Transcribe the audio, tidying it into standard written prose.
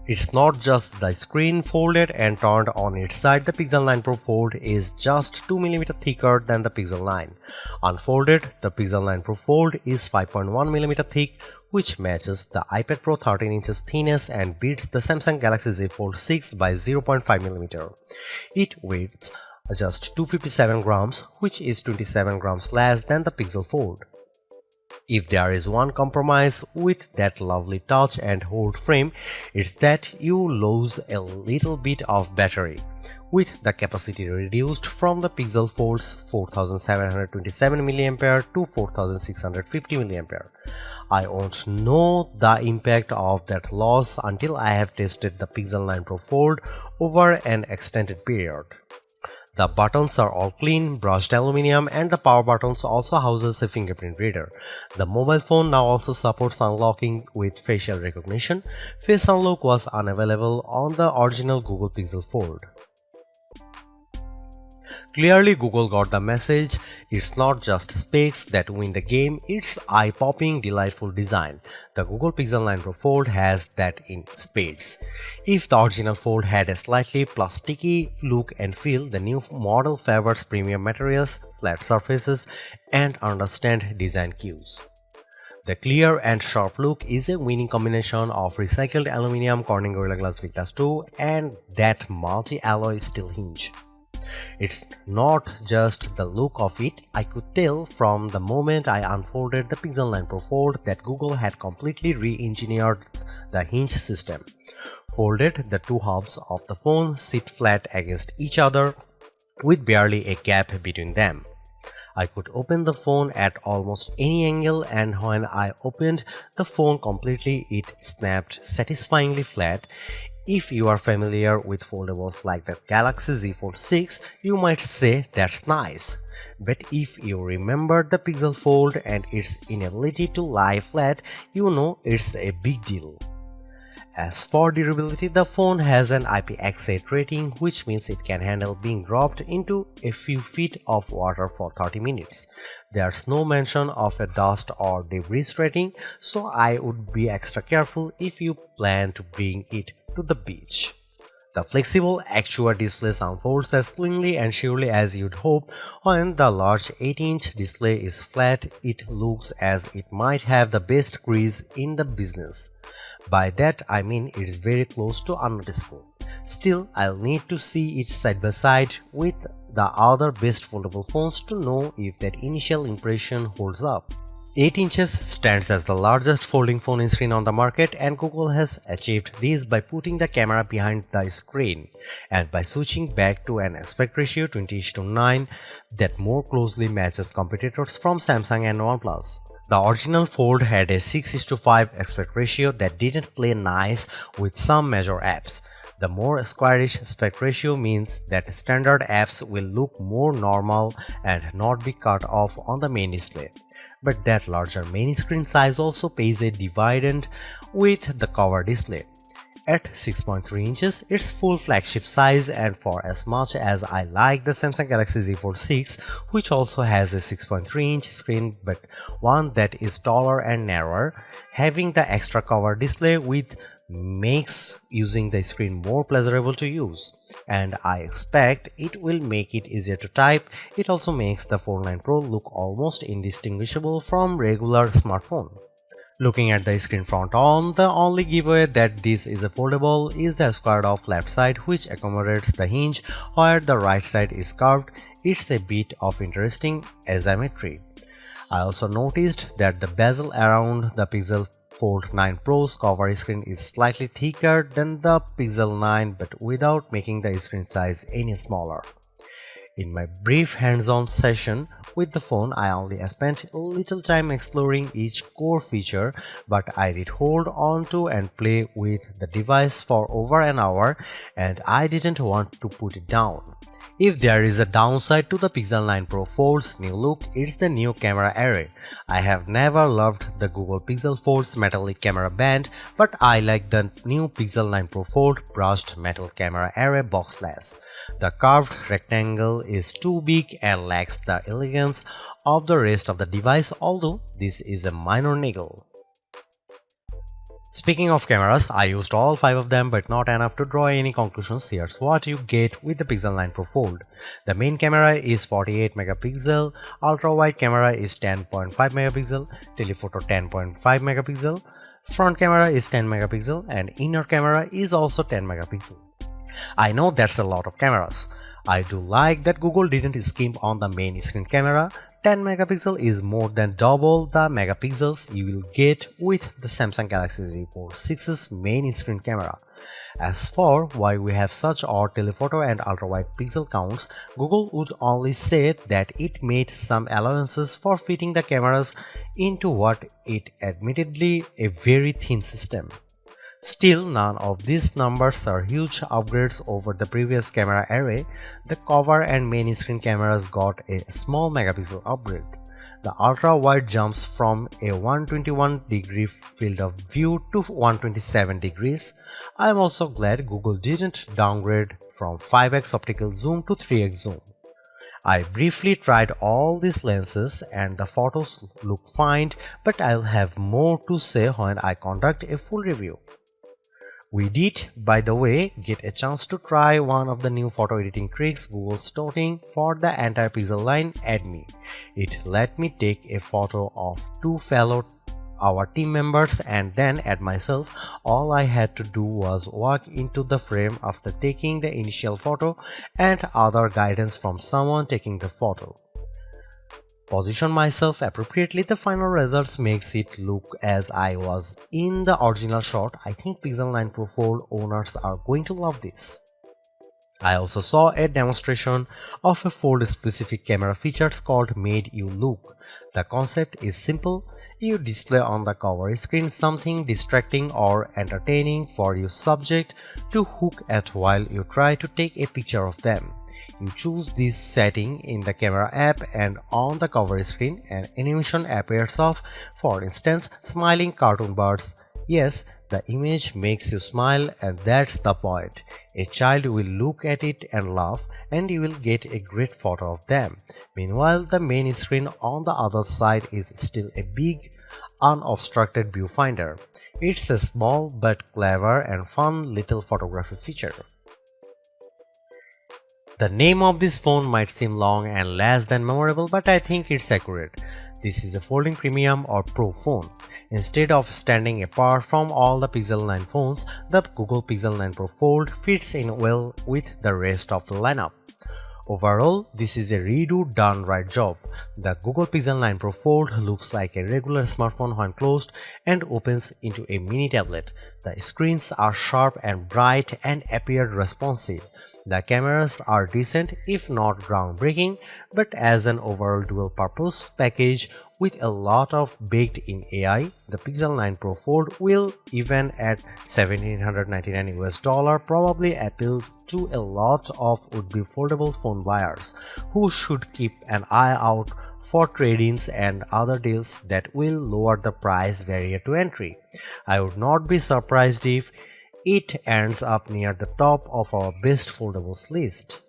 It's not just the screen folded and turned on its side. The Pixel 9 Pro Fold is just 2mm thicker than the Pixel 9. Unfolded, the Pixel 9 Pro Fold is 5.1mm thick, which matches the iPad Pro 13 inches thickness and beats the Samsung Galaxy Z Fold 6 by 0.5mm. It weighs just 257 grams, which is 27 grams less than the Pixel Fold. If there is one compromise with that lovely touch and hold frame, it's that you lose a little bit of battery, with the capacity reduced from the Pixel Fold's 4727 mAh to 4650 mAh. I won't know the impact of that loss until I have tested the Pixel 9 Pro Fold over an extended period. The buttons are all clean, brushed aluminum, and the power buttons also houses a fingerprint reader. The mobile phone now also supports unlocking with facial recognition. Face unlock was unavailable on the original Google Pixel Fold. Clearly, Google got the message. It's not just specs that win the game, it's eye-popping, delightful design. The Google Pixel 9 Pro Fold has that in spades. If the original Fold had a slightly plasticky look and feel, the new model favors premium materials, flat surfaces, and understand design cues. The clear and sharp look is a winning combination of recycled aluminum Corning Gorilla Glass Victus 2 and that multi-alloy steel hinge. It's not just the look of it. I could tell from the moment I unfolded the Pixel 9 Pro Fold that Google had completely re-engineered the hinge system. Folded, the two halves of the phone sit flat against each other with barely a gap between them. I could open the phone at almost any angle, and when I opened the phone completely, it snapped satisfyingly flat. If you are familiar with foldables like the Galaxy Z Fold 6, you might say that's nice. But if you remember the Pixel Fold and its inability to lie flat, you know it's a big deal. As for durability, the phone has an IPX8 rating, which means it can handle being dropped into a few feet of water for 30 minutes. There's no mention of a dust or debris rating, so I would be extra careful if you plan to bring it to the beach. The flexible Actua display unfolds as cleanly and surely as you'd hope. When the large 8-inch display is flat, it looks as it might have the best crease in the business. By that I mean it's very close to unnoticeable. Still, I'll need to see it side by side with the other best foldable phones to know if that initial impression holds up. 8 inches stands as the largest folding phone screen on the market, and Google has achieved this by putting the camera behind the screen and by switching back to an aspect ratio 20:9 that more closely matches competitors from Samsung and OnePlus. The original Fold had a 6:5 aspect ratio that didn't play nice with some major apps. The more squarish aspect ratio means that standard apps will look more normal and not be cut off on the main display. But that larger main screen size also pays a dividend with the cover display. At 6.3 inches, it's full flagship size, and for as much as I like the Samsung Galaxy Z Fold 6, which also has a 6.3-inch screen but one that is taller and narrower, having the extra cover display with makes using the screen more pleasurable to use, and I expect it will make it easier to type. It also makes the Fold 9 Pro look almost indistinguishable from regular smartphone. Looking at the screen front on, the only giveaway that this is a foldable is the squared off left side, which accommodates the hinge where the right side is curved. It's a bit of interesting asymmetry. I also noticed that the bezel around the Pixel Fold 9 Pro's cover screen is slightly thicker than the Pixel 9, but without making the screen size any smaller. In my brief hands-on session with the phone, I only spent a little time exploring each core feature, but I did hold on to and play with the device for over an hour, and I didn't want to put it down. If there is a downside to the Pixel 9 Pro Fold's new look, it's the new camera array. I have never loved the Google Pixel Fold's metallic camera band, but I like the new Pixel 9 Pro Fold brushed metal camera array boxless. The curved rectangle is too big and lacks the elegance of the rest of the device, although this is a minor niggle. Speaking of cameras, I used all 5 of them but not enough to draw any conclusions. Here's what you get with the Pixel 9 Pro Fold. The main camera is 48 megapixel, ultra wide camera is 10.5 megapixel, telephoto 10.5 megapixel, front camera is 10 megapixel and inner camera is also 10 megapixel. I know that's a lot of cameras. I do like that Google didn't skimp on the main screen camera. 10 megapixel is more than double the megapixels you will get with the Samsung Galaxy Z Fold 6's main screen camera. As for why we have such odd telephoto and ultra-wide pixel counts, Google would only say that it made some allowances for fitting the cameras into what it admittedly a very thin system. Still, none of these numbers are huge upgrades over the previous camera array. The cover and main screen cameras got a small megapixel upgrade. The ultra-wide jumps from a 121-degree field of view to 127 degrees. I am also glad Google didn't downgrade from 5x optical zoom to 3x zoom. I briefly tried all these lenses and the photos look fine, but I'll have more to say when I conduct a full review. We did, by the way, get a chance to try one of the new photo editing tricks Google's touting for the entire Pixel line, Add Me. It let me take a photo of two fellow our team members and then add myself. All I had to do was walk into the frame after taking the initial photo and other guidance from someone taking the photo. Position myself appropriately. The final results makes it look as I was in the original shot. I think Pixel 9 Pro Fold owners are going to love this. I also saw a demonstration of a Fold specific camera features called Made You Look. The concept is simple. You display on the cover screen something distracting or entertaining for your subject to hook at while you try to take a picture of them. You choose this setting in the camera app and on the cover screen an animation appears of, for instance, smiling cartoon birds. Yes, the image makes you smile and that's the point. A child will look at it and laugh and you will get a great photo of them. Meanwhile, the main screen on the other side is still a big, unobstructed viewfinder. It's a small but clever and fun little photography feature. The name of this phone might seem long and less than memorable, but I think it's accurate. This is a folding premium or pro phone. Instead of standing apart from all the Pixel 9 phones, the Google Pixel 9 Pro Fold fits in well with the rest of the lineup. Overall, this is a redo done right job. The Google Pixel 9 Pro Fold looks like a regular smartphone when closed and opens into a mini tablet. The screens are sharp and bright and appear responsive. The cameras are decent if not groundbreaking, but as an overall dual-purpose package with a lot of baked-in AI, the Pixel 9 Pro Fold will, even at $1,799 probably appeal to a lot of would-be foldable phone buyers who should keep an eye out for trade-ins and other deals that will lower the price barrier to entry. I would not be surprised if it ends up near the top of our best foldables list.